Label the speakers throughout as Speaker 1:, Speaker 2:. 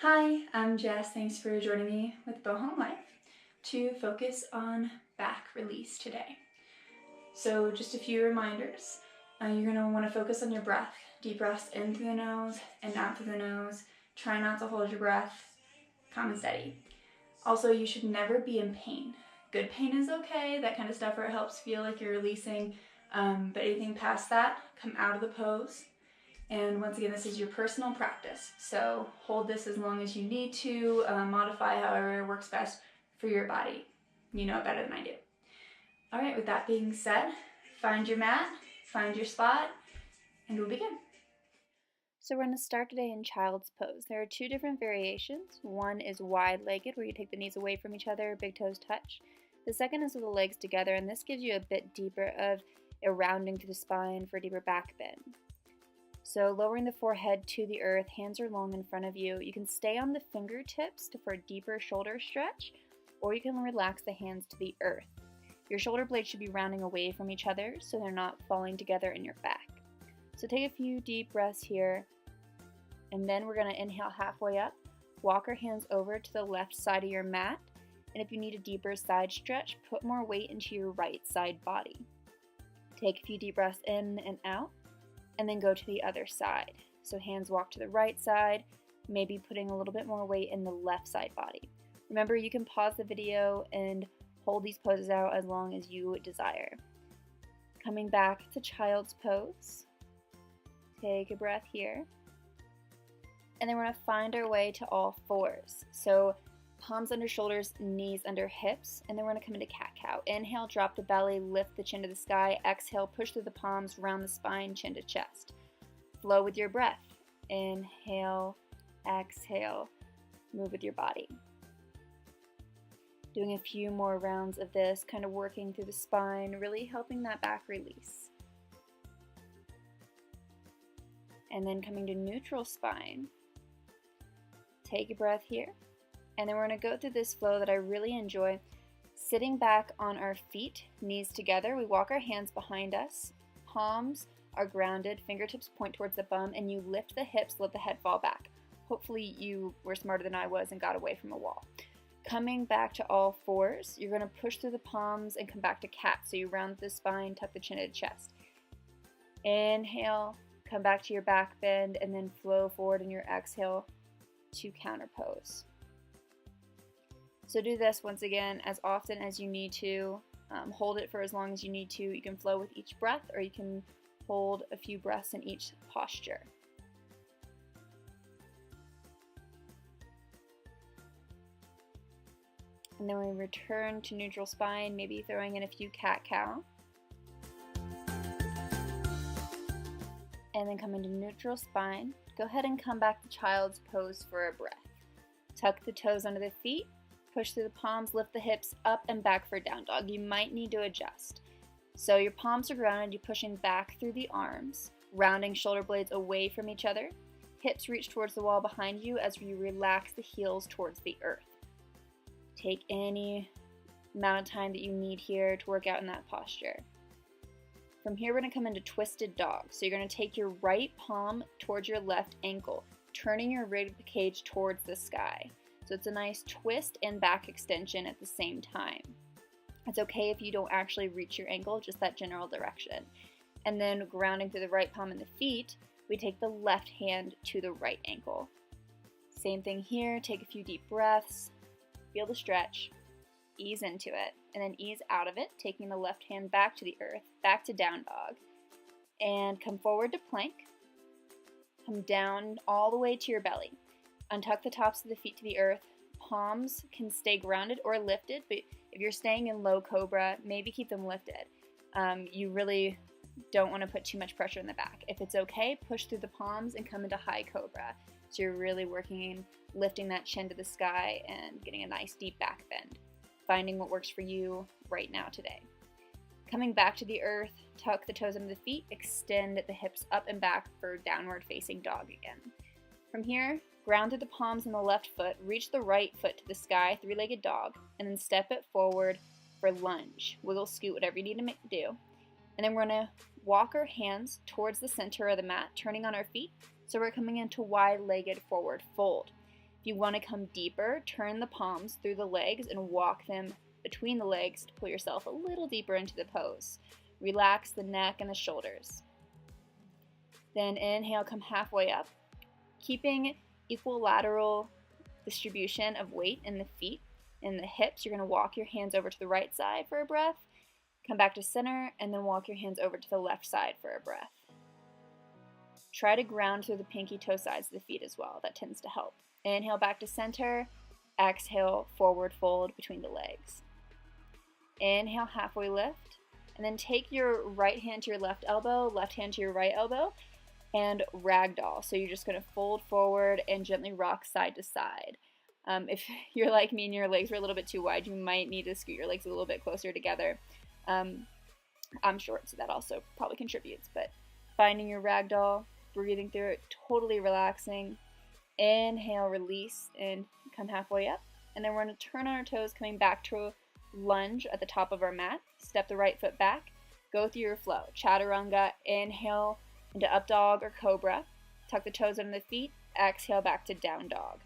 Speaker 1: Hi, I'm Jess. Thanks for joining me with Bohom Life to focus on back release today. So just a few reminders. You're going to want to focus on your breath. Deep breaths in through the nose and out through the nose. Try not to hold your breath. Calm and steady. Also, you should never be in pain. Good pain is okay, that kind of stuff where it helps feel like you're releasing. But anything past that, come out of the pose. And once again, this is your personal practice. So hold this as long as you need to, modify however works best for your body. You know it better than I do. All right, with that being said, find your mat, find your spot, and we'll begin.
Speaker 2: So we're going to start today in child's pose. There are two different variations. One is wide-legged, where you take the knees away from each other, big toes touch. The second is with the legs together, and this gives you a bit deeper of a rounding through the spine for a deeper back bend. So lowering the forehead to the earth, hands are long in front of you. You can stay on the fingertips for a deeper shoulder stretch, or you can relax the hands to the earth. Your shoulder blades should be rounding away from each other so they're not falling together in your back. So take a few deep breaths here, and then we're going to inhale halfway up, walk our hands over to the left side of your mat, and if you need a deeper side stretch, put more weight into your right side body. Take a few deep breaths in and out, and then go to the other side. So hands walk to the right side, maybe putting a little bit more weight in the left side body. Remember, you can pause the video and hold these poses out as long as you desire. Coming back to child's pose. Take a breath here. And then we're going to find our way to all fours. So palms under shoulders, knees under hips, and then we're going to come into cat-cow. Inhale, drop the belly, lift the chin to the sky. Exhale, push through the palms, round the spine, chin to chest. Flow with your breath. Inhale, exhale, move with your body. Doing a few more rounds of this, kind of working through the spine, really helping that back release. And then coming to neutral spine. Take a breath here. And then we're going to go through this flow that I really enjoy. Sitting back on our feet, knees together, we walk our hands behind us. Palms are grounded, fingertips point towards the bum, and you lift the hips, let the head fall back. Hopefully you were smarter than I was and got away from a wall. Coming back to all fours, you're going to push through the palms and come back to cat. So you round the spine, tuck the chin to the chest. Inhale, come back to your back bend, and then flow forward in your exhale to counter pose. So do this once again as often as you need to. Hold it for as long as you need to. You can flow with each breath, or you can hold a few breaths in each posture. And then we return to neutral spine, maybe throwing in a few cat-cow. And then come into neutral spine. Go ahead and come back to child's pose for a breath. Tuck the toes under the feet. Push through the palms, lift the hips up and back for down dog. You might need to adjust. So your palms are grounded, you're pushing back through the arms, rounding shoulder blades away from each other. Hips reach towards the wall behind you as you relax the heels towards the earth. Take any amount of time that you need here to work out in that posture. From here, we're going to come into twisted dog. So you're going to take your right palm towards your left ankle, turning your rib cage towards the sky. So it's a nice twist and back extension at the same time. It's okay if you don't actually reach your ankle, just that general direction. And then grounding through the right palm and the feet, we take the left hand to the right ankle. Same thing here, take a few deep breaths, feel the stretch, ease into it, and then ease out of it, taking the left hand back to the earth, back to down dog, and come forward to plank. Come down all the way to your belly. Untuck the tops of the feet to the earth. Palms can stay grounded or lifted, but if you're staying in low cobra, maybe keep them lifted. You really don't want to put too much pressure in the back. If it's okay, push through the palms and come into high cobra. So you're really working, lifting that chin to the sky and getting a nice deep back bend. Finding what works for you right now today. Coming back to the earth, tuck the toes under the feet, extend the hips up and back for downward facing dog again. From here, ground through the palms in the left foot, reach the right foot to the sky, three-legged dog, and then step it forward for lunge. Wiggle, scoot, whatever you need to do. And then we're going to walk our hands towards the center of the mat, turning on our feet. So we're coming into wide-legged forward fold. If you want to come deeper, turn the palms through the legs and walk them between the legs to pull yourself a little deeper into the pose. Relax the neck and the shoulders. Then inhale, come halfway up, keeping equal lateral distribution of weight in the feet and the hips. You're going to walk your hands over to the right side for a breath, come back to center, and then walk your hands over to the left side for a breath. Try to ground through the pinky toe sides of the feet as well. That tends to help. Inhale back to center. Exhale, forward fold between the legs. Inhale, halfway lift. And then take your right hand to your left elbow, left hand to your right elbow, and ragdoll. So you're just going to fold forward and gently rock side to side. If you're like me and your legs are a little bit too wide, you might need to scoot your legs a little bit closer together. I'm short, so that also probably contributes. But finding your ragdoll, breathing through it, totally relaxing. Inhale, release, and come halfway up. And then we're going to turn on our toes, coming back to a lunge at the top of our mat. Step the right foot back. Go through your flow. Chaturanga, inhale into up dog or cobra. Tuck the toes under the feet. Exhale back to down dog.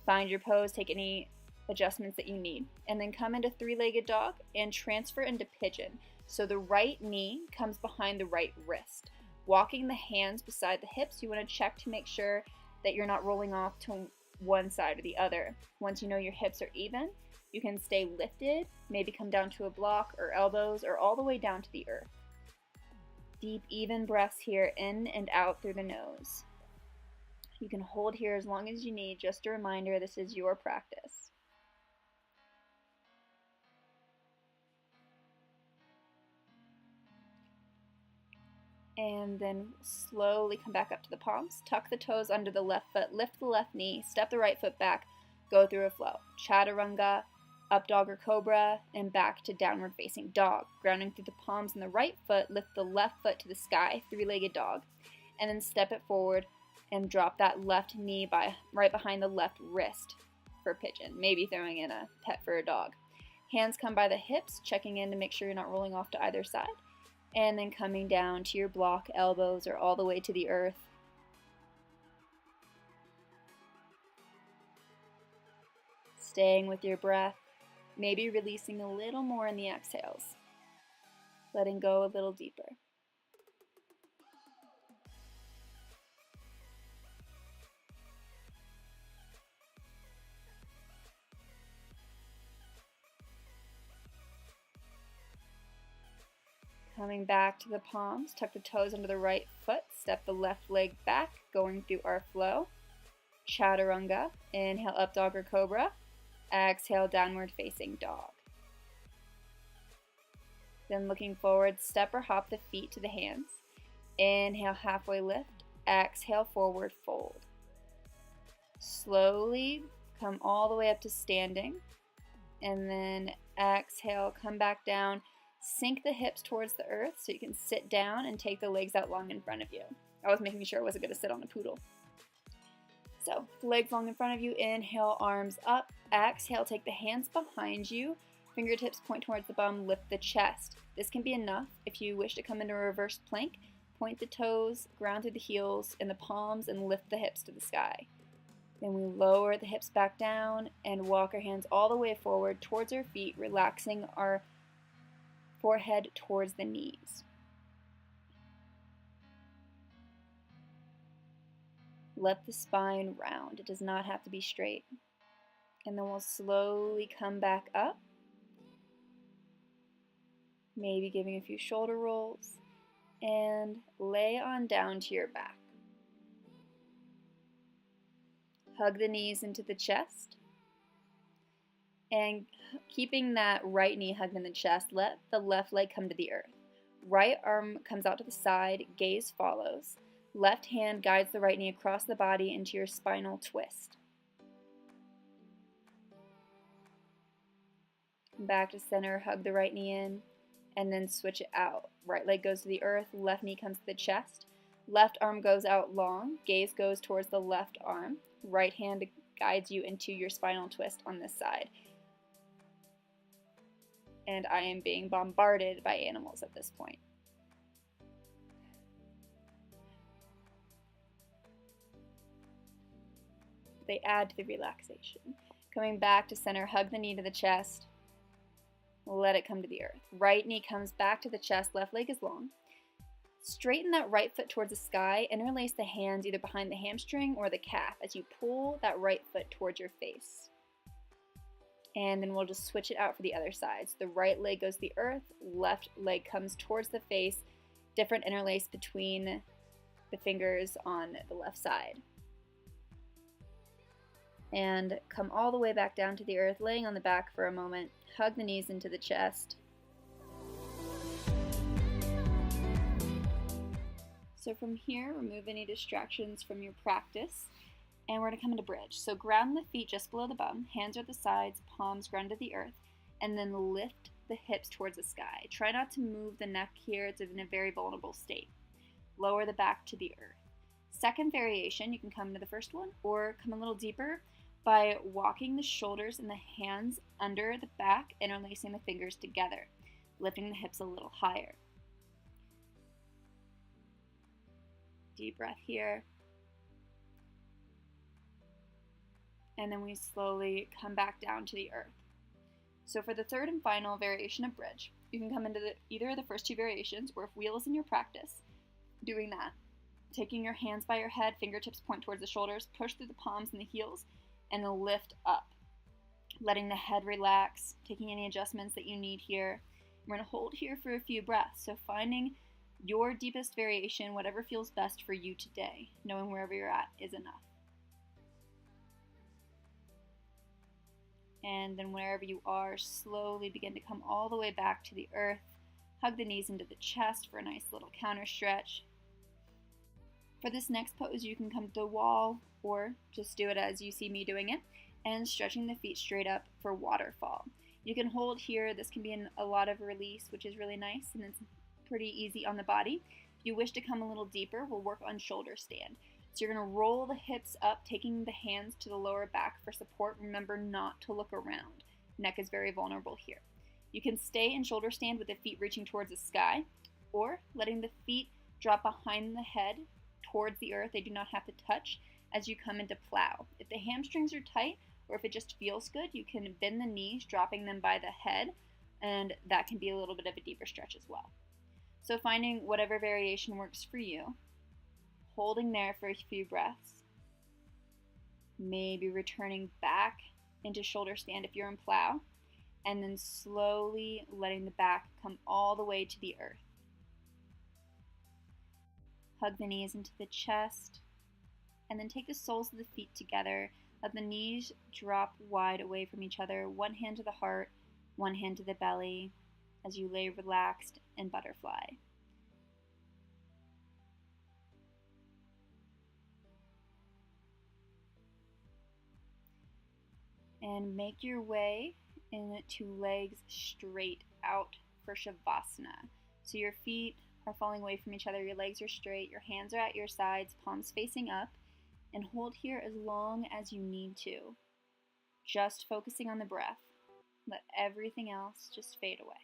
Speaker 2: Find your pose. Take any adjustments that you need. And then come into three-legged dog and transfer into pigeon. So the right knee comes behind the right wrist. Walking the hands beside the hips, you want to check to make sure that you're not rolling off to one side or the other. Once you know your hips are even, you can stay lifted, maybe come down to a block or elbows or all the way down to the earth. Deep, even breaths here, in and out through the nose. You can hold here as long as you need. Just a reminder, this is your practice. And then slowly come back up to the palms. Tuck the toes under the left foot, lift the left knee, step the right foot back, go through a flow. Chaturanga, up dog or cobra, and back to downward facing dog. Grounding through the palms and the right foot, lift the left foot to the sky, three-legged dog, and then step it forward and drop that left knee right behind the left wrist for pigeon, maybe throwing in a pet for a dog. Hands come by the hips, checking in to make sure you're not rolling off to either side. And then coming down to your block, elbows, or all the way to the earth. Staying with your breath, maybe releasing a little more in the exhales. Letting go a little deeper. Coming back to the palms, tuck the toes under the right foot, step the left leg back, going through our flow. Chaturanga, inhale up dog or cobra, exhale downward facing dog. Then looking forward, step or hop the feet to the hands. Inhale, halfway lift, exhale, forward fold. Slowly come all the way up to standing, and then exhale, come back down. Sink the hips towards the earth so you can sit down and take the legs out long in front of you. I was making sure I wasn't going to sit on a poodle. So, legs long in front of you. Inhale, arms up. Exhale, take the hands behind you. Fingertips point towards the bum, lift the chest. This can be enough. If you wish to come into a reverse plank, point the toes, ground through the heels and the palms, and lift the hips to the sky. Then we lower the hips back down and walk our hands all the way forward towards our feet, relaxing our forehead towards the knees. Let the spine round. It does not have to be straight. And then we'll slowly come back up. Maybe giving a few shoulder rolls. And lay on down to your back. Hug the knees into the chest. And keeping that right knee hugged in the chest, let the left leg come to the earth. Right arm comes out to the side, gaze follows. Left hand guides the right knee across the body into your spinal twist. Back to center, hug the right knee in, and then switch it out. Right leg goes to the earth, left knee comes to the chest. Left arm goes out long, gaze goes towards the left arm. Right hand guides you into your spinal twist on this side. And I am being bombarded by animals at this point. They add to the relaxation. Coming back to center, hug the knee to the chest. Let it come to the earth. Right knee comes back to the chest, left leg is long. Straighten that right foot towards the sky. Interlace the hands either behind the hamstring or the calf as you pull that right foot towards your face. And then we'll just switch it out for the other side. So the right leg goes to the earth, left leg comes towards the face. Different interlace between the fingers on the left side. And come all the way back down to the earth, laying on the back for a moment. Hug the knees into the chest. So from here, remove any distractions from your practice, and we're going to come into bridge. So ground the feet just below the bum, hands are at the sides, palms ground to the earth, and then lift the hips towards the sky. Try not to move the neck here, it's in a very vulnerable state. Lower the back to the earth. Second variation, you can come to the first one, or come a little deeper by walking the shoulders and the hands under the back, interlacing the fingers together, lifting the hips a little higher. Deep breath here. And then we slowly come back down to the earth. So for the third and final variation of bridge, you can come into either of the first two variations, or if wheel is in your practice, doing that. Taking your hands by your head, fingertips point towards the shoulders, push through the palms and the heels, and lift up. Letting the head relax, taking any adjustments that you need here. We're going to hold here for a few breaths. So finding your deepest variation, whatever feels best for you today, knowing wherever you're at is enough. And then wherever you are, slowly begin to come all the way back to the earth. Hug the knees into the chest for a nice little counter stretch. For this next pose, you can come to the wall or just do it as you see me doing it, and stretching the feet straight up for waterfall. You can hold here. This can be a lot of release, which is really nice, and it's pretty easy on the body. If you wish to come a little deeper, we'll work on shoulder stand. So you're going to roll the hips up, taking the hands to the lower back for support. Remember not to look around. Neck is very vulnerable here. You can stay in shoulder stand with the feet reaching towards the sky, or letting the feet drop behind the head towards the earth. They do not have to touch as you come into plow. If the hamstrings are tight, or if it just feels good, you can bend the knees, dropping them by the head, and that can be a little bit of a deeper stretch as well. So finding whatever variation works for you, holding there for a few breaths, maybe returning back into shoulder stand if you're in plow, and then slowly letting the back come all the way to the earth. Hug the knees into the chest, and then take the soles of the feet together. Let the knees drop wide away from each other, one hand to the heart, one hand to the belly, as you lay relaxed in butterfly. And make your way into legs straight out for Shavasana. So your feet are falling away from each other, your legs are straight, your hands are at your sides, palms facing up, and hold here as long as you need to. Just focusing on the breath. Let everything else just fade away.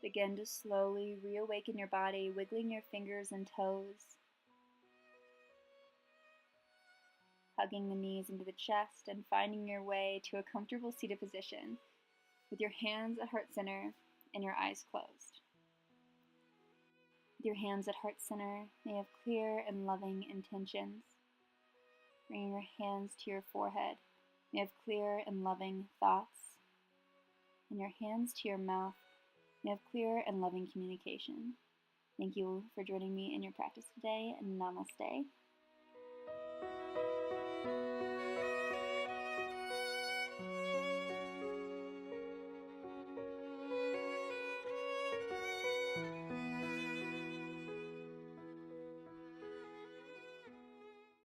Speaker 2: Begin to slowly reawaken your body, wiggling your fingers and toes, hugging the knees into the chest, and finding your way to a comfortable seated position with your hands at heart center and your eyes closed. With your hands at heart center, may you have clear and loving intentions. Bringing your hands to your forehead, may you have clear and loving thoughts. And your hands to your mouth, may you have clear and loving communication. Thank you for joining me in your practice today, and namaste.